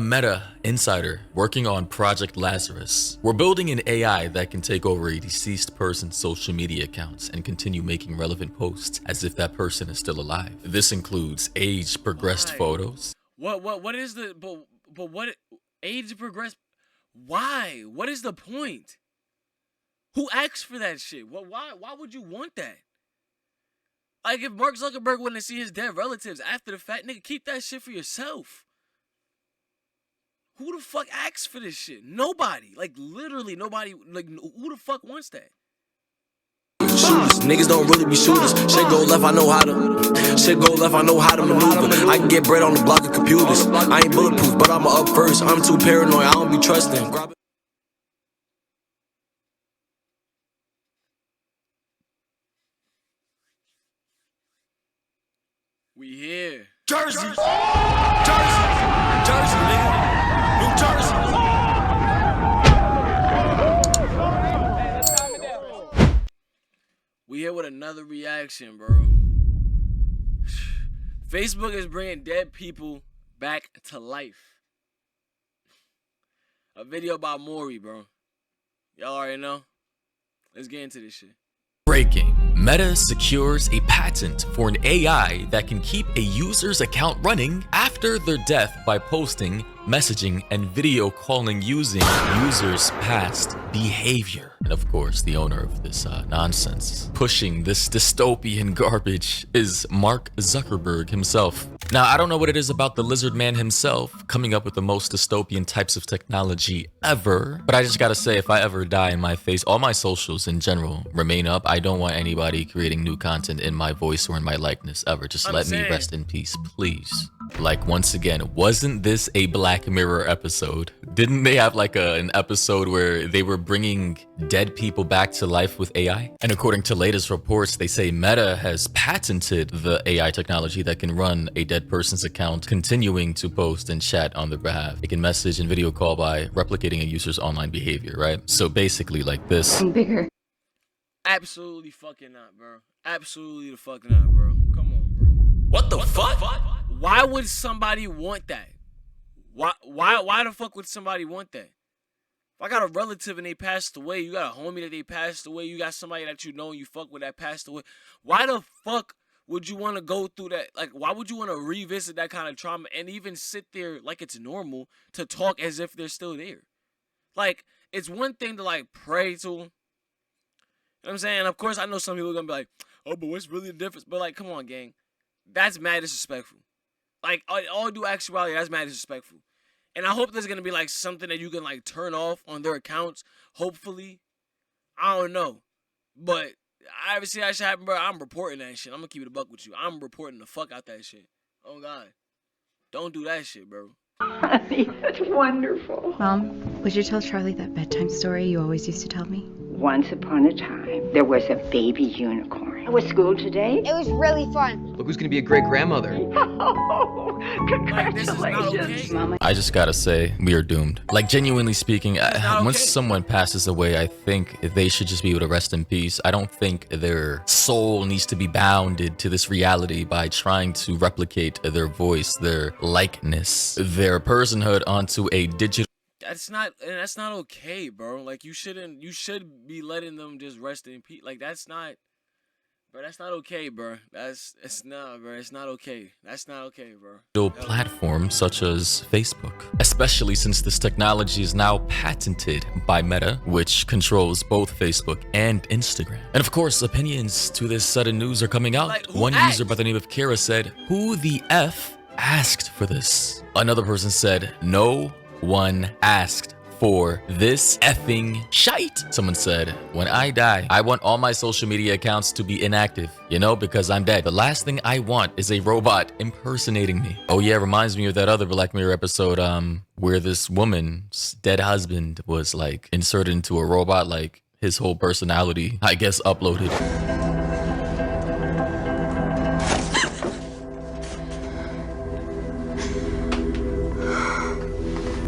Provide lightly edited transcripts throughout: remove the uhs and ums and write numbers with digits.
Meta insider working on Project Lazarus. We're building an AI that can take over a deceased person's social media accounts and continue making relevant posts as if that person is still alive. This includes age progressed photos. What is the but what age progressed? Why? What is the point? Who asked for that shit? Why would you want that? Like, if Mark Zuckerberg wanted to see his dead relatives after the fact, nigga, keep that shit for yourself. Who the fuck asks for this shit? Nobody. Like, literally nobody. Like, who the fuck wants that? Shooters, niggas don't really be shooters. Shit go left, I know how to. Shit go left, I know how to maneuver. I can get bread on the block of computers. I ain't bulletproof, but I'ma up first. I'm too paranoid, I don't be trusting. We here. Jersey, Jersey, Jersey, nigga. New Jersey. We here with another reaction, bro. Facebook is bringing dead people back to life. A video by Maury, bro. Y'all already know. Let's get into this shit. Breaking. Meta secures a patent for an AI that can keep a user's account running after their death by posting, messaging, and video calling using users' past behavior. And of course, the owner of this nonsense, pushing this dystopian garbage, is Mark Zuckerberg himself. Now, I don't know what it is about the lizard man himself coming up with the most dystopian types of technology ever, but I just gotta say, if I ever die in my face, all my socials in general remain up. I don't want anybody creating new content in my voice or in my likeness ever. Just let me rest in peace, please. Like, once again, wasn't this a Black Mirror episode? Didn't they have like an episode where they were bringing dead people back to life with AI? And according to latest reports, they say Meta has patented the AI technology that can run a dead person's account, continuing to post and chat on their behalf. It can message and video call by replicating a user's online behavior, right? So basically like this. Bigger. Absolutely fucking not, bro. Absolutely the fuck not, bro. Come on, bro. What the fuck? Why would somebody want that? Why the fuck would somebody want that? If I got a relative and they passed away, you got a homie that they passed away, you got somebody that you know and you fuck with that passed away, why the fuck would you want to go through that? Like, why would you want to revisit that kind of trauma and even sit there like it's normal to talk as if they're still there? Like, it's one thing to like pray to them. You know what I'm saying? Of course, I know some people are gonna be like, oh, but what's really the difference? But like, come on, gang. That's mad disrespectful. Like, all due actuality, that's mad disrespectful. And I hope there's gonna be like something that you can like turn off on their accounts. Hopefully. I don't know. But I ever see that shit happen, bro, I'm reporting that shit. I'm gonna keep it a buck with you. I'm reporting the fuck out that shit. Oh God. Don't do that shit, bro. Honey, that's wonderful. Mom, would you tell Charlie that bedtime story you always used to tell me? Once upon a time, there was a baby unicorn. How was school today? It was really fun. Look who's gonna be a great grandmother. Oh, congratulations, okay. Mama. I just gotta say, we are doomed. Like, genuinely speaking, once okay. someone passes away, I think they should just be able to rest in peace. I don't think their soul needs to be bounded to this reality by trying to replicate their voice, their likeness, their personhood onto a digital. That's not okay, bro. Like, you should be letting them just rest in peace. Like, that's not okay, bro. It's not okay. That's not okay, bro. Platforms such as Facebook, especially since this technology is now patented by Meta, which controls both Facebook and Instagram. And of course, opinions to this sudden news are coming out. Like, one user by the name of Kara said, "Who the F asked for this?" Another person said, "No one asked for this effing shite." Someone said, "When I die, I want all my social media accounts to be inactive, you know, because I'm dead. The last thing I want is a robot impersonating me." Oh yeah, reminds me of that other Black Mirror episode where this woman's dead husband was like inserted into a robot, like his whole personality, I guess, uploaded.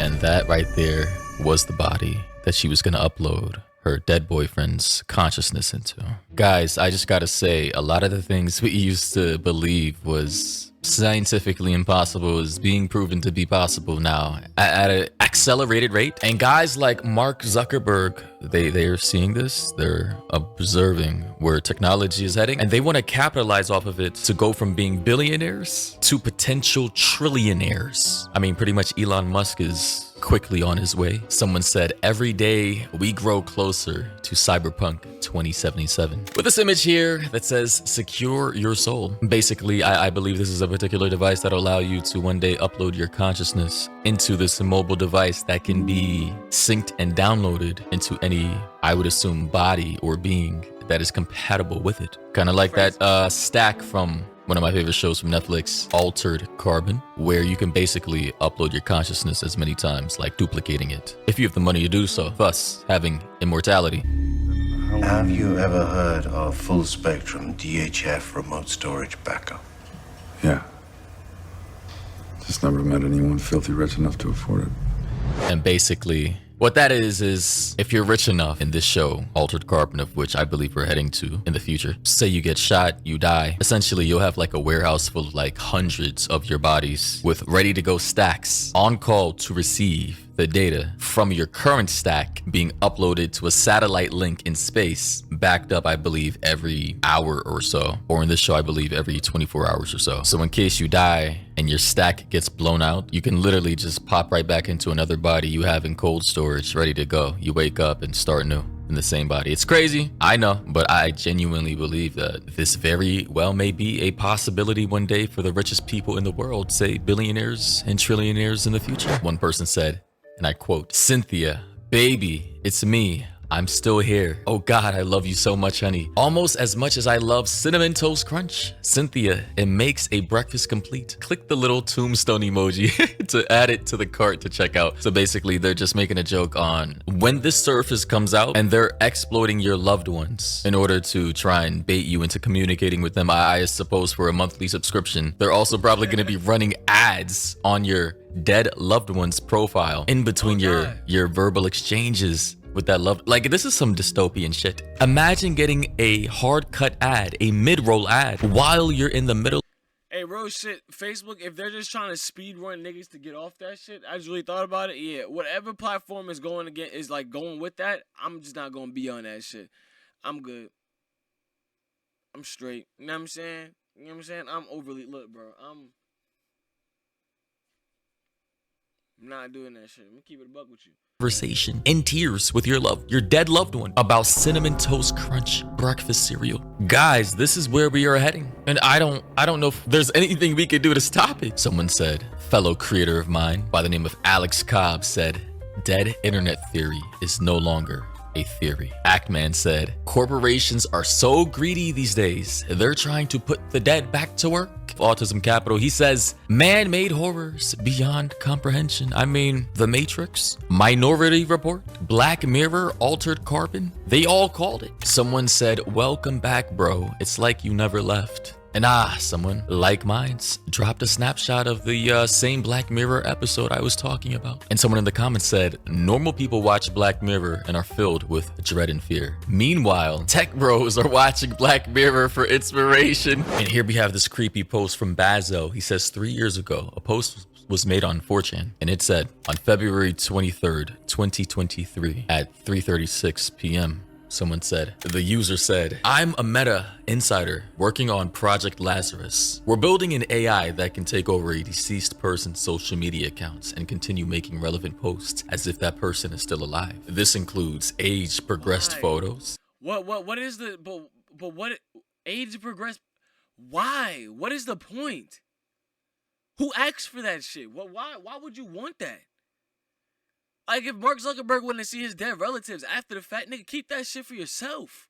And that right there was the body that she was gonna upload her dead boyfriend's consciousness into. Guys, I just gotta say, a lot of the things we used to believe was scientifically impossible is being proven to be possible now at an accelerated rate. And guys like Mark Zuckerberg, they are seeing this, they're observing where technology is heading, and they want to capitalize off of it to go from being billionaires to potential trillionaires. I mean, pretty much Elon Musk is quickly on his way. Someone said, every day we grow closer to Cyberpunk 2077. With this image here that says secure your soul. Basically, I believe this is a particular device that'll allow you to one day upload your consciousness into this mobile device that can be synced and downloaded into any, I would assume, body or being that is compatible with it. Kind of like that stack from one of my favorite shows from Netflix, Altered Carbon, where you can basically upload your consciousness as many times, like duplicating it, if you have the money to do so, thus having immortality. Have you ever heard of full spectrum DHF remote storage backup? Yeah. Just never met anyone filthy rich enough to afford it. And basically, what that is if you're rich enough in this show, Altered Carbon, of which I believe we're heading to in the future, say you get shot, you die, essentially you'll have like a warehouse full of like hundreds of your bodies with ready to go stacks on call to receive the data from your current stack being uploaded to a satellite link in space, backed up, I believe, every hour or so, or in this show, I believe every 24 hours or so. So in case you die and your stack gets blown out, you can literally just pop right back into another body you have in cold storage, ready to go. You wake up and start new in the same body. It's crazy, I know, but I genuinely believe that this very well may be a possibility one day for the richest people in the world, say billionaires and trillionaires in the future. One person said, and I quote, "Cynthia, baby, it's me. I'm still here. Oh God, I love you so much, honey. Almost as much as I love Cinnamon Toast Crunch. Cynthia, it makes a breakfast complete." Click the little tombstone emoji to add it to the cart to check out. So basically, they're just making a joke on when this service comes out and they're exploiting your loved ones in order to try and bait you into communicating with them. I suppose for a monthly subscription, they're also probably going to be running ads on your dead loved one's profile in between your verbal exchanges with that love. Like, this is some dystopian shit. Imagine getting a hard cut ad, a mid-roll ad, while you're in the middle. Hey, real shit, Facebook, if they're just trying to speed run niggas to get off that shit, I just really thought about it. Yeah, whatever platform is going with that, I'm just not gonna be on that shit. I'm good. I'm straight. You know what I'm saying? You know what I'm saying? I'm overly, look, bro, I'm not doing that shit. I'm gonna keep it a buck with you. Conversation in tears with your dead loved one about Cinnamon Toast Crunch breakfast cereal. Guys, this is where we are heading, and I don't know if there's anything we can do to stop it. Someone said, fellow creator of mine by the name of Alex Cobb said, dead internet theory is no longer a theory. Actman said, corporations are so greedy these days, they're trying to put the dead back to work. Autism Capital, he says, man-made horrors beyond comprehension. I mean, The Matrix, Minority Report, Black Mirror, Altered Carbon, they all called it. Someone said, welcome back, bro. It's like you never left. And someone like Minds dropped a snapshot of the same Black Mirror episode I was talking about. And someone in the comments said, normal people watch Black Mirror and are filled with dread and fear. Meanwhile, tech bros are watching Black Mirror for inspiration. And here we have this creepy post from Bazo. He says 3 years ago, a post was made on 4chan, and it said, on February 23rd, 2023 at 3:36 p.m., someone said, the user said, I'm a Meta insider working on Project Lazarus. We're building an AI that can take over a deceased person's social media accounts and continue making relevant posts as if that person is still alive. This includes age progressed photos. What is the, but what, age progressed? Why? What is the point? Who asked for that shit? Why would you want that? Like, if Mark Zuckerberg wanted to see his dead relatives after the fact, nigga, keep that shit for yourself.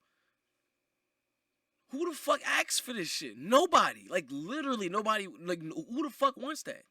Who the fuck asks for this shit? Nobody. Like, literally nobody. Like, who the fuck wants that?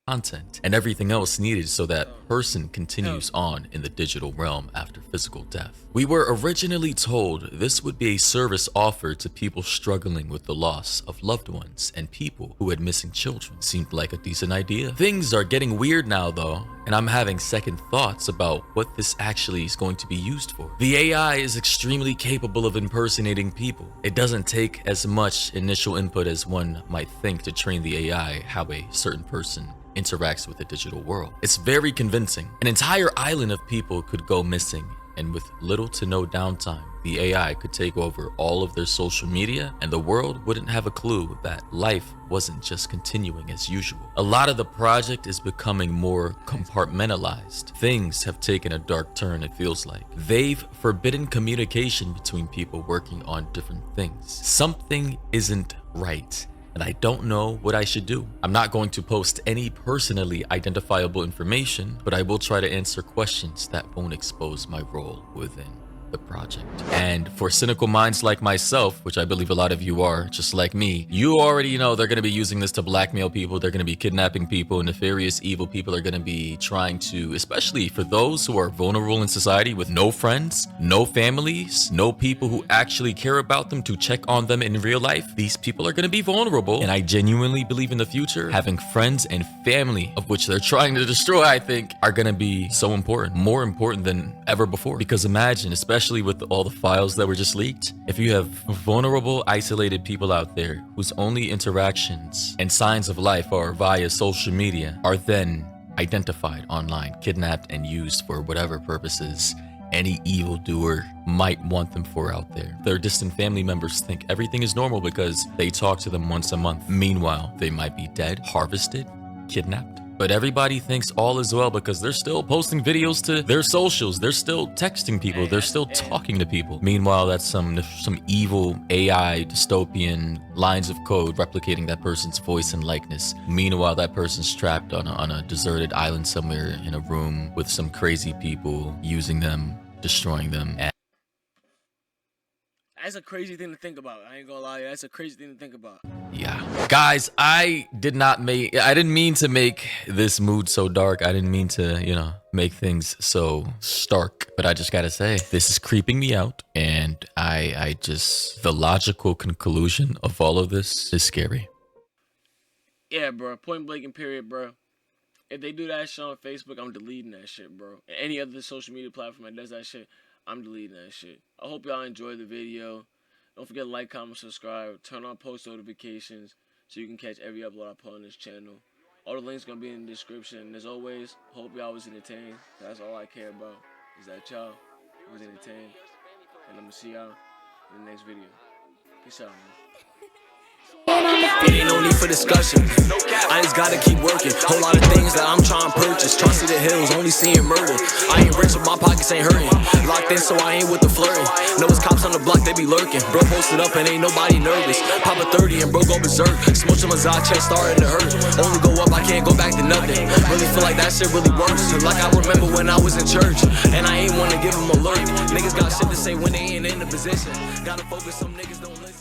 Content and everything else needed so that person continues on in the digital realm after physical death. We were originally told this would be a service offered to people struggling with the loss of loved ones and people who had missing children. Seemed like a decent idea. Things are getting weird now though. and I'm having second thoughts about what this actually is going to be used for. The AI is extremely capable of impersonating people. It doesn't take as much initial input as one might think to train the AI how a certain person interacts with the digital world. It's very convincing. An entire island of people could go missing, and with little to no downtime, the AI could take over all of their social media, and the world wouldn't have a clue that life wasn't just continuing as usual. A lot of the project is becoming more compartmentalized. Things have taken a dark turn, it feels like. They've forbidden communication between people working on different things. Something isn't right, and I don't know what I should do. I'm not going to post any personally identifiable information, but I will try to answer questions that won't expose my role within the project. And for cynical minds like myself, which I believe a lot of you are, just like me, you already know they're going to be using this to blackmail people, they're going to be kidnapping people, nefarious evil people are going to be trying to, especially for those who are vulnerable in society with no friends, no families, no people who actually care about them to check on them in real life. These people are going to be vulnerable, and I genuinely believe in the future, having friends and family, of which they're trying to destroy, I think, are going to be so important, more important than ever before. Because imagine, especially with all the files that were just leaked, if you have vulnerable, isolated people out there whose only interactions and signs of life are via social media, are then identified online, kidnapped, and used for whatever purposes any evildoer might want them for out there. Their distant family members think everything is normal because they talk to them once a month. Meanwhile, they might be dead, harvested, kidnapped. But everybody thinks all is well because they're still posting videos to their socials. They're still texting people. They're still talking to people. Meanwhile, that's some evil AI dystopian lines of code replicating that person's voice and likeness. Meanwhile, that person's trapped on a deserted island somewhere in a room with some crazy people using them, destroying them. That's a crazy thing to think about. I ain't gonna lie, that's a crazy thing to think about. Yeah. Guys, I didn't mean to make this mood so dark. I didn't mean to, make things so stark. But I just gotta say, this is creeping me out. And the logical conclusion of all of this is scary. Yeah, bro. Point blank and period, bro. If they do that shit on Facebook, I'm deleting that shit, bro. And any other social media platform that does that shit, I'm deleting that shit. I hope y'all enjoyed the video. Don't forget to like, comment, subscribe. Turn on post notifications so you can catch every upload I put on this channel. All the links gonna be in the description. And as always, hope y'all was entertained. That's all I care about, is that y'all was entertained. And I'm gonna see y'all in the next video. Peace out, man. It ain't no need for discussion. I just gotta keep working. Whole lot of things that I'm trying to purchase. Trying to see the hills, only seeing murder. I ain't rich, but my pockets ain't hurting. Locked in, so I ain't with the flirting. Know it's cops on the block, they be lurking. Bro posted up and ain't nobody nervous. Pop a 30 and bro go berserk. Smoke my Zod, chest starting to hurt. Only go up, I can't go back to nothing. Really feel like that shit really works. Like I remember when I was in church, and I ain't wanna give them a lurk. Niggas got shit to say when they ain't in the position. Gotta focus, some niggas don't listen.